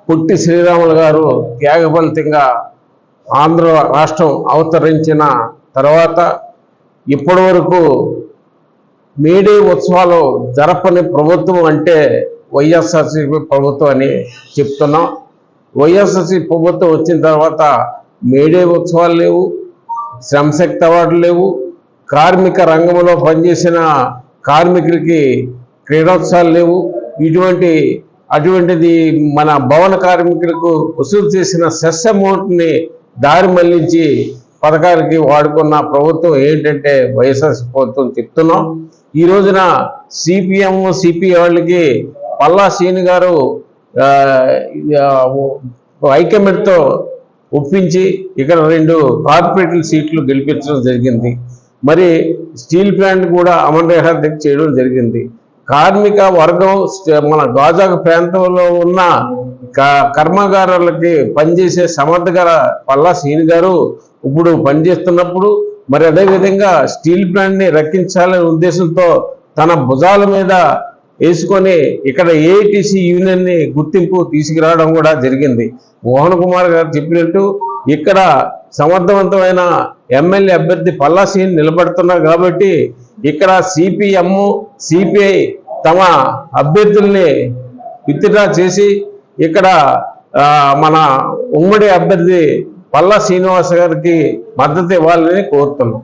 పుట్టి శ్రీరాములు గారు త్యాగఫలితంగా ఆంధ్ర రాష్ట్రం అవతరించిన తర్వాత ఇప్పటి వరకు మేడే ఉత్సవాలు జరపని ప్రభుత్వం అంటే వైఎస్ఆర్సీపీ ప్రభుత్వం అని చెప్తున్నాం. వైఎస్ఆర్సీపీ ప్రభుత్వం వచ్చిన తర్వాత మేడే ఉత్సవాలు లేవు, శ్రమశక్తి అవార్డులు లేవు, కార్మిక రంగంలో పనిచేసిన కార్మికులకి క్రీడోత్సవాలు లేవు. అటువంటిది మన భవన కార్మికులకు వసూలు చేసిన సెస్ అమౌంట్ని దారి మళ్లించి పథకాలకి వాడుకున్న ప్రభుత్వం ఏంటంటే వైఎస్ఆర్సీపీ ప్రభుత్వం చెప్తున్నాం. ఈ రోజున సిపిఎం సిపిఐ వాళ్ళకి పల్లా శ్రీని గారు ఐకమత్యంతో ఒప్పించి ఇక్కడ 2 కార్పొరేట్ సీట్లు గెలిపించడం జరిగింది. మరి స్టీల్ ప్లాంట్ కూడా అమరరేఖ చేయడం జరిగింది. కార్మిక వర్గం మన గాజా ప్రాంతంలో ఉన్న కర్మాగారాలకి పనిచేసే సమర్థగల పల్లా శ్రీని గారు ఇప్పుడు పనిచేస్తున్నప్పుడు మరి అదేవిధంగా స్టీల్ ప్లాంట్ని రక్షించాలనే ఉద్దేశంతో తన భుజాల మీద వేసుకొని ఇక్కడ ఏఐటీసీ యూనియన్ని గుర్తింపు తీసుకురావడం కూడా జరిగింది. మోహన్ కుమార్ గారు చెప్పినట్టు ఇక్కడ సమర్థవంతమైన ఎమ్మెల్యే అభ్యర్థి పల్లా శ్రీని నిలబడుతున్నారు కాబట్టి ఇక్కడ సిపిఎం సిపిఐ తమ అభ్యర్థుల్ని విత్డ్రా చేసి ఇక్కడ మన ఉమ్మడి అభ్యర్థి పల్లా శ్రీనివాస్ గారికి మద్దతు ఇవ్వాలని కోరుతున్నాం.